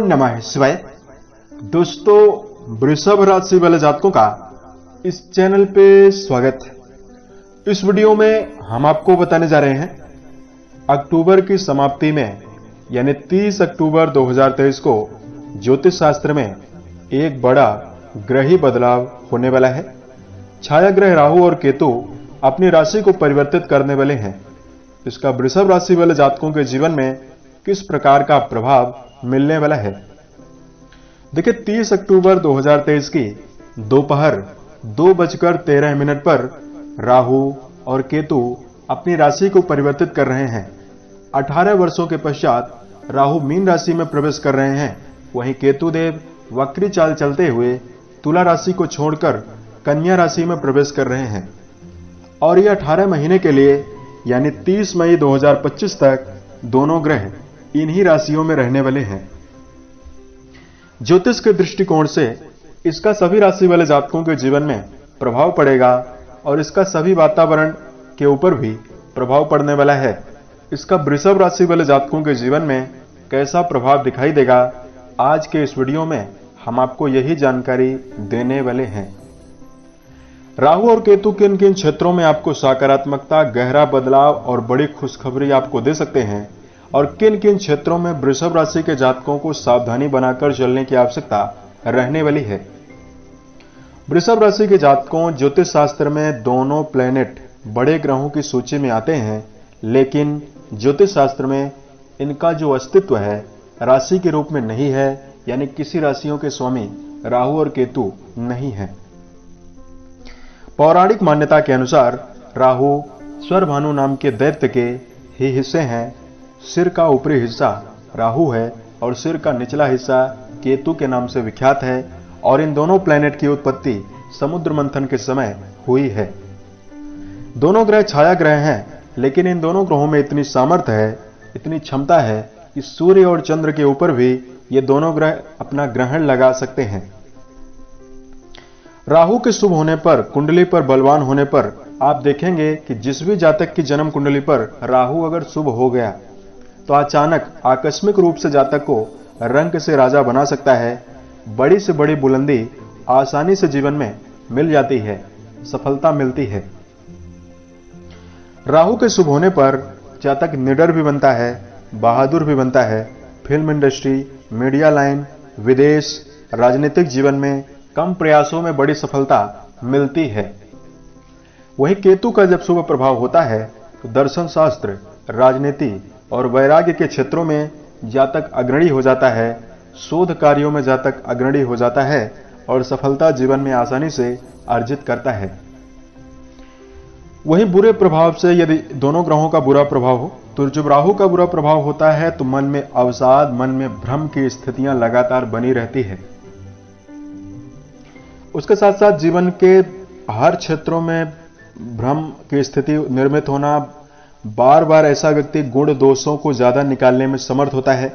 नमः शिवाय। दोस्तों, वृषभ राशि वाले जातकों का इस चैनल पे स्वागत है। इस वीडियो में हम आपको बताने जा रहे हैं अक्टूबर की समाप्ति में यानी 30 अक्टूबर 2023 को ज्योतिष शास्त्र में एक बड़ा ग्रही बदलाव होने वाला है। छाया ग्रह राहु और केतु अपनी राशि को परिवर्तित करने वाले हैं। इसका वृषभ राशि वाले जातकों के जीवन में किस प्रकार का प्रभाव मिलने वाला है। देखिए, 30 अक्टूबर 2023 की दोपहर 2:13 पर राहु और केतु अपनी राशि को परिवर्तित कर रहे हैं। 18 वर्षों के पश्चात राहु मीन राशि में प्रवेश कर रहे हैं, वहीं केतु देव वक्री चाल चलते हुए तुला राशि को छोड़कर कन्या राशि में प्रवेश कर रहे हैं और यह 18 महीने के लिए यानी 30 मई 2025 तक दोनों ग्रह इन्हीं राशियों में रहने वाले हैं। ज्योतिष के दृष्टिकोण से इसका सभी राशि वाले जातकों के जीवन में प्रभाव पड़ेगा और इसका सभी वातावरण के ऊपर भी प्रभाव पड़ने वाला है। इसका वृषभ राशि वाले जातकों के जीवन में कैसा प्रभाव दिखाई देगा, आज के इस वीडियो में हम आपको यही जानकारी देने वाले हैं। राहु और केतु किन किन क्षेत्रों में आपको सकारात्मकता, गहरा बदलाव और बड़ी खुशखबरी आपको दे सकते हैं और किन किन क्षेत्रों में वृषभ राशि के जातकों को सावधानी बनाकर चलने की आवश्यकता रहने वाली है। वृषभ राशि के जातकों, ज्योतिष शास्त्र में दोनों प्लैनेट बड़े ग्रहों की सूची में आते हैं, लेकिन ज्योतिष शास्त्र में इनका जो अस्तित्व है राशि के रूप में नहीं है, यानी किसी राशियों के स्वामी राहु और केतु नहीं है। पौराणिक मान्यता के अनुसार राहु स्वरभानु नाम के दैत्य के ही हिस्से हैं। सिर का ऊपरी हिस्सा राहु है और सिर का निचला हिस्सा केतु के नाम से विख्यात है और इन दोनों प्लैनेट की उत्पत्ति समुद्र मंथन के समय हुई है। दोनों ग्रह छाया ग्रह हैं, लेकिन इन दोनों ग्रहों में इतनी सामर्थ्य है, इतनी क्षमता है कि सूर्य और चंद्र के ऊपर भी ये दोनों ग्रह अपना ग्रहण लगा सकते हैं। राहु के शुभ होने पर, कुंडली पर बलवान होने पर आप देखेंगे कि जिस भी जातक की जन्म कुंडली पर राहु अगर शुभ हो गया तो अचानक आकस्मिक रूप से जातक को रंक से राजा बना सकता है। बड़ी से बड़ी बुलंदी आसानी से जीवन में मिल जाती है, सफलता मिलती है। राहु के शुभ होने पर जातक निडर भी बनता है, बहादुर भी बनता है। फिल्म इंडस्ट्री, मीडिया लाइन, विदेश, राजनीतिक जीवन में कम प्रयासों में बड़ी सफलता मिलती है। वहीं केतु का जब शुभ प्रभाव होता है तो दर्शन शास्त्र, राजनीति और वैराग्य के क्षेत्रों में जातक अग्रणी हो जाता है, शोध कार्यों में जातक अग्रणी हो जाता है और सफलता जीवन में आसानी से अर्जित करता है। वहीं बुरे प्रभाव से, यदि दोनों ग्रहों का बुरा प्रभाव हो तो जब राहु का बुरा प्रभाव होता है तो मन में अवसाद, मन में भ्रम की स्थितियां लगातार बनी रहती है। उसके साथ साथ जीवन के हर क्षेत्रों में भ्रम की स्थिति निर्मित होना, बार बार ऐसा व्यक्ति गुण दोषों को ज्यादा निकालने में समर्थ होता है,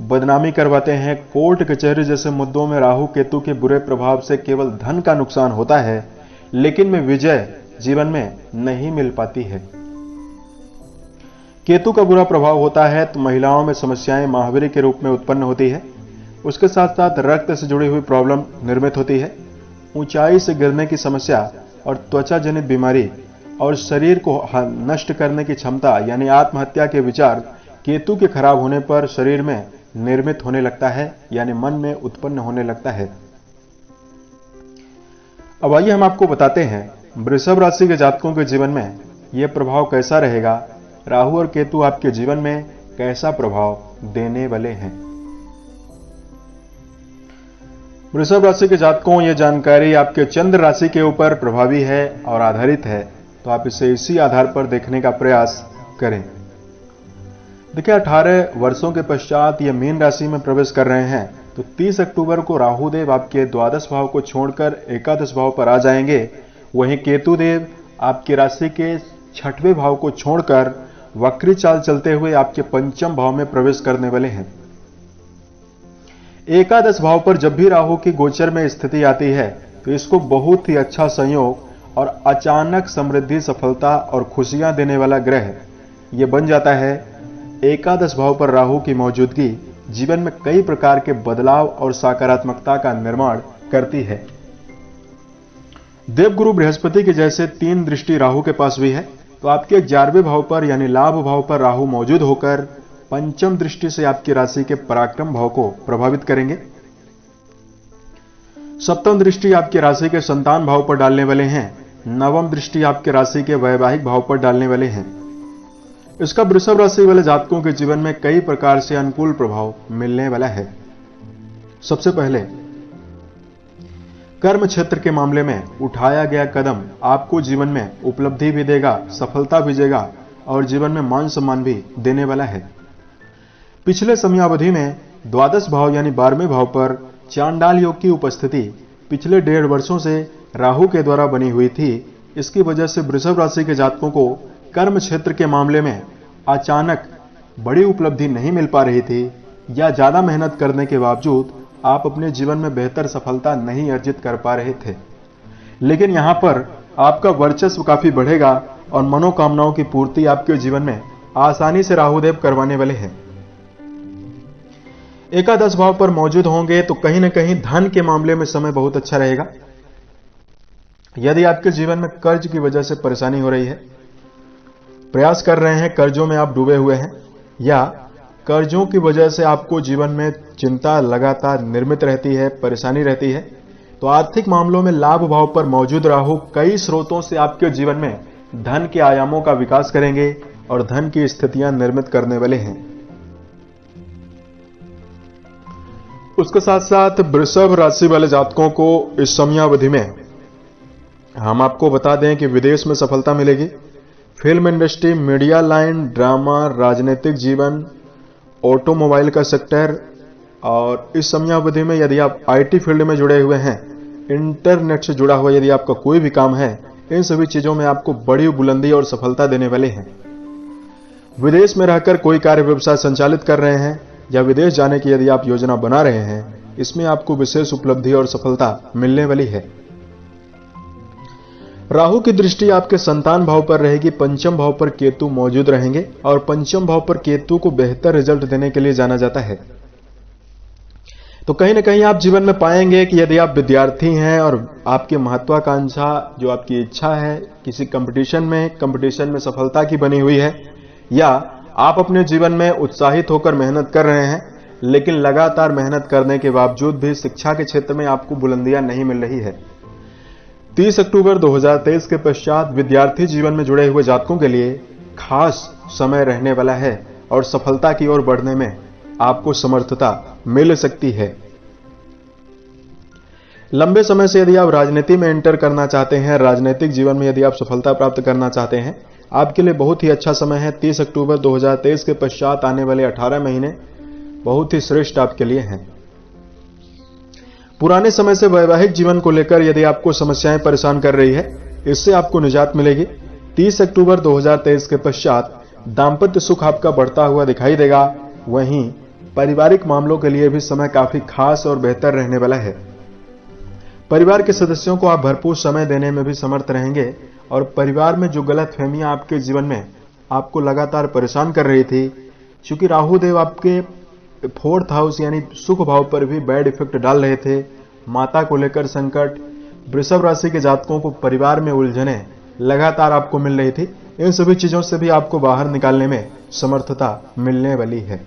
बदनामी करवाते हैं। कोर्ट कचहरी जैसे मुद्दों में राहु केतु के बुरे प्रभाव से केवल धन का नुकसान होता है, लेकिन में विजय जीवन में नहीं मिल पाती है। केतु का बुरा प्रभाव होता है तो महिलाओं में समस्याएं महावीर के रूप में उत्पन्न होती है। उसके साथ साथ रक्त से जुड़ी हुई प्रॉब्लम निर्मित होती है। ऊंचाई से गिरने की समस्या और त्वचा जनित बीमारी और शरीर को नष्ट करने की क्षमता यानी आत्महत्या के विचार केतु के खराब होने पर शरीर में निर्मित होने लगता है, यानी मन में उत्पन्न होने लगता है। अब आइए हम आपको बताते हैं वृषभ राशि के जातकों के जीवन में यह प्रभाव कैसा रहेगा। राहु और केतु आपके जीवन में कैसा प्रभाव देने वाले हैं। वृषभ राशि के जातकों, यह जानकारी आपके चंद्र राशि के ऊपर प्रभावी है और आधारित है, तो आप इसे इसी आधार पर देखने का प्रयास करें। देखिए, 18 वर्षों के पश्चात ये मीन राशि में प्रवेश कर रहे हैं तो 30 अक्टूबर को राहु देव आपके द्वादश भाव को छोड़कर एकादश भाव पर आ जाएंगे। वहीं केतु देव आपकी राशि के 6वें भाव को छोड़कर वक्री चाल चलते हुए आपके पंचम भाव में प्रवेश करने वाले हैं। एकादश भाव पर जब भी राहु की गोचर में स्थिति आती है तो इसको बहुत ही अच्छा संयोग और अचानक समृद्धि, सफलता और खुशियां देने वाला ग्रह ये बन जाता है। एकादश भाव पर राहु की मौजूदगी जीवन में कई प्रकार के बदलाव और सकारात्मकता का निर्माण करती है। देवगुरु बृहस्पति के जैसे 3 दृष्टि राहु के पास भी है, तो आपके 11वें भाव पर यानी लाभ भाव पर राहु मौजूद होकर पंचम दृष्टि से आपकी राशि के पराक्रम भाव को प्रभावित करेंगे। सप्तम दृष्टि आपकी राशि के संतान भाव पर डालने वाले हैं। नवम दृष्टि आपके राशि के वैवाहिक भाव पर डालने वाले हैं। इसका वृषभ राशि वाले जातकों के जीवन में कई प्रकार से अनुकूल प्रभाव मिलने वाला है। सबसे पहले कर्म क्षेत्र के मामले में उठाया गया कदम आपको जीवन में उपलब्धि भी देगा, सफलता भी देगा और जीवन में मान सम्मान भी देने वाला है। पिछले समयावधि में द्वादश भाव यानी 12वें भाव पर चांडाल योग की उपस्थिति पिछले 1.5 वर्षों से राहु के द्वारा बनी हुई थी। इसकी वजह से वृषभ राशि के जातकों को कर्म क्षेत्र के मामले में अचानक बड़ी उपलब्धि नहीं मिल पा रही थी, या ज्यादा मेहनत करने के बावजूद आप अपने जीवन में बेहतर सफलता नहीं अर्जित कर पा रहे थे। लेकिन यहां पर आपका वर्चस्व काफी बढ़ेगा और मनोकामनाओं की पूर्ति आपके जीवन में आसानी से राहुदेव करवाने वाले हैं। एकादश भाव पर मौजूद होंगे तो कहीं ना कहीं धन के मामले में समय बहुत अच्छा रहेगा। यदि आपके जीवन में कर्ज की वजह से परेशानी हो रही है, प्रयास कर रहे हैं, कर्जों में आप डूबे हुए हैं, या कर्जों की वजह से आपको जीवन में चिंता लगातार निर्मित रहती है, परेशानी रहती है, तो आर्थिक मामलों में लाभ भाव पर मौजूद राहु कई स्रोतों से आपके जीवन में धन के आयामों का विकास करेंगे और धन की स्थितियां निर्मित करने वाले हैं। उसके साथ साथ वृषभ राशि वाले जातकों को इस समयावधि में हम आपको बता दें कि विदेश में सफलता मिलेगी। Film industry, media line, drama, राजनीतिक जीवन, ऑटोमोबाइल का सेक्टर, और इस समयावधि में यदि आप आईटी फील्ड में जुड़े हुए हैं, इंटरनेट से जुड़ा हुआ यदि आपका कोई भी काम है, इन सभी चीजों में आपको बड़ी बुलंदी और सफलता देने वाले हैं। विदेश में रहकर कोई कार्य व्यवसाय संचालित कर रहे हैं या विदेश जाने की यदि आप योजना बना रहे हैं, इसमें आपको विशेष उपलब्धि और सफलता मिलने वाली है। राहु की दृष्टि आपके संतान भाव पर रहेगी। पंचम भाव पर केतु मौजूद रहेंगे और पंचम भाव पर केतु को बेहतर रिजल्ट देने के लिए जाना जाता है। तो कहीं ना कहीं आप जीवन में पाएंगे कि यदि आप विद्यार्थी हैं और आपकी महत्वाकांक्षा, जो आपकी इच्छा है किसी कंपटीशन में सफलता की बनी हुई है, या आप अपने जीवन में उत्साहित होकर मेहनत कर रहे हैं, लेकिन लगातार मेहनत करने के बावजूद भी शिक्षा के क्षेत्र में आपको बुलंदियां नहीं मिल रही है, 30 अक्टूबर 2023 के पश्चात विद्यार्थी जीवन में जुड़े हुए जातकों के लिए खास समय रहने वाला है और सफलता की ओर बढ़ने में आपको समर्थता मिल सकती है। लंबे समय से यदि आप राजनीति में एंटर करना चाहते हैं, राजनीतिक जीवन में यदि आप सफलता प्राप्त करना चाहते हैं, आपके लिए बहुत ही अच्छा समय है। 30 अक्टूबर 2023 के पश्चात आने वाले 18 महीने बहुत ही श्रेष्ठ आपके लिए हैं। पुराने समय से वैवाहिक जीवन को लेकर यदि आपको समस्याएं परेशान कर रही है, इससे आपको निजात मिलेगी। 30 अक्टूबर 2023 के पश्चात दांपत्य सुख आपका बढ़ता हुआ दिखाई देगा। वहीं पारिवारिक मामलों के लिए भी समय काफी खास और बेहतर रहने वाला है। परिवार के सदस्यों को आप भरपूर समय देने में भी समर्थ रहेंगे और परिवार में जो गलतफहमियां आपके जीवन में आपको लगातार परेशान कर रही थी, क्योंकि राहु देव आपके 4th हाउस यानी सुख भाव पर भी बैड इफेक्ट डाल रहे थे, माता को लेकर संकट, वृषभ राशि के जातकों को परिवार में उलझने लगातार आपको मिल रही थी, इन सभी चीजों से भी आपको बाहर निकालने में समर्थता मिलने वाली है।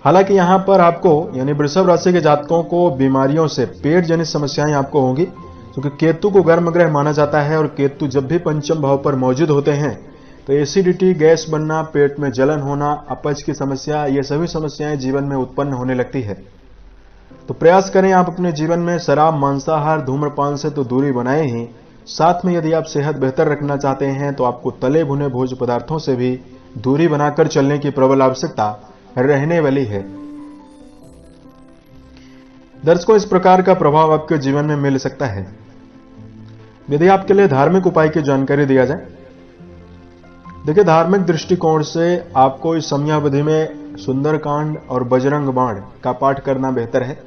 हालांकि यहां पर आपको यानी वृषभ राशि के जातकों को बीमारियों से पेट जनित समस्याएं आपको होंगी, क्योंकि केतु को गर्म ग्रह माना जाता है और केतु जब भी पंचम भाव पर मौजूद होते हैं तो एसिडिटी, गैस बनना, पेट में जलन होना, अपच की समस्या, ये सभी समस्याएं जीवन में उत्पन्न होने लगती है। तो प्रयास करें आप अपने जीवन में शराब, मांसाहार, धूम्रपान से तो दूरी बनाए ही, साथ में यदि आप सेहत बेहतर रखना चाहते हैं तो आपको तले भुने भोज्य पदार्थों से भी दूरी बनाकर चलने की प्रबल आवश्यकता रहने वाली है। दर्शकों, इस प्रकार का प्रभाव आपके जीवन में मिल सकता है। यदि आपके लिए धार्मिक उपाय की जानकारी दिया जाए, देखिए धार्मिक दृष्टिकोण से आपको इस समयावधि में सुंदरकांड और बजरंग बाण का पाठ करना बेहतर है।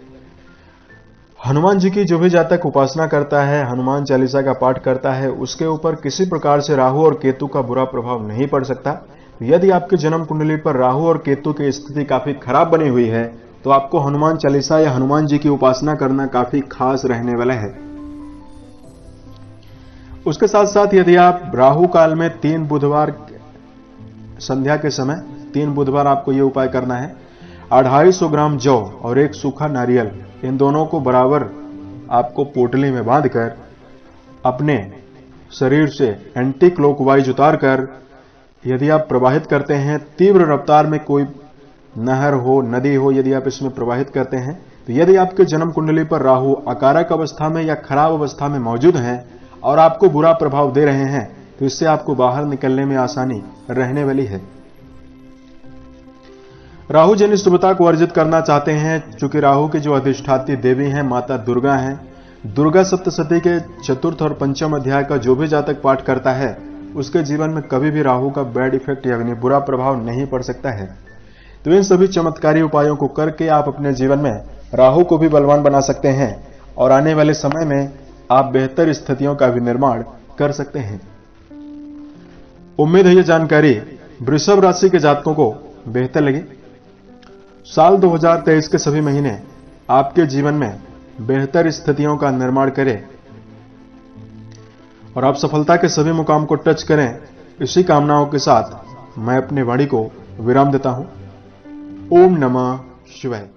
हनुमान जी की जो भी जातक उपासना करता है, हनुमान चालीसा का पाठ करता है, उसके ऊपर किसी प्रकार से राहु और केतु का बुरा प्रभाव नहीं पड़ सकता। यदि आपके जन्म कुंडली पर राहु और केतु की स्थिति काफी खराब बनी हुई है तो आपको हनुमान चालीसा या हनुमान जी की उपासना करना काफी खास रहने वाला है। उसके साथ साथ यदि आप राहु काल में 3 बुधवार संध्या के समय 3 बुधवार आपको यह उपाय करना है। 250 ग्राम जौ और 1 सूखा नारियल, इन दोनों को बराबर आपको पोटली में बांधकर अपने शरीर से एंटी क्लॉकवाइज उतारकर यदि आप प्रवाहित करते हैं, तीव्र रफ्तार में कोई नहर हो, नदी हो, यदि आप इसमें प्रवाहित करते हैं, तो यदि आपके जन्म कुंडली पर राहु अकारक अवस्था में या खराब अवस्था में मौजूद हैं और आपको बुरा प्रभाव दे रहे हैं, तो इससे आपको बाहर निकलने में आसानी रहने वाली है। राहु जनित शुभता को अर्जित करना चाहते हैं, चूंकि राहु की जो अधिष्ठात्री देवी हैं माता दुर्गा हैं। दुर्गा सप्तशती के 4th और 5th अध्याय का जो भी जातक पाठ करता है उसके जीवन में कभी भी राहु का बैड इफेक्ट यानी बुरा प्रभाव नहीं पड़ सकता है। तो इन सभी चमत्कारी उपायों को करके आप अपने जीवन में राहु को भी बलवान बना सकते हैं और आने वाले समय में आप बेहतर स्थितियों का भी निर्माण कर सकते हैं। उम्मीद है यह जानकारी वृषभ राशि के जातकों को बेहतर लगी। साल 2023 के सभी महीने आपके जीवन में बेहतर स्थितियों का निर्माण करें और आप सफलता के सभी मुकाम को टच करें। इसी कामनाओं के साथ मैं अपने वाणी को विराम देता हूं। ओम नमः शिवाय।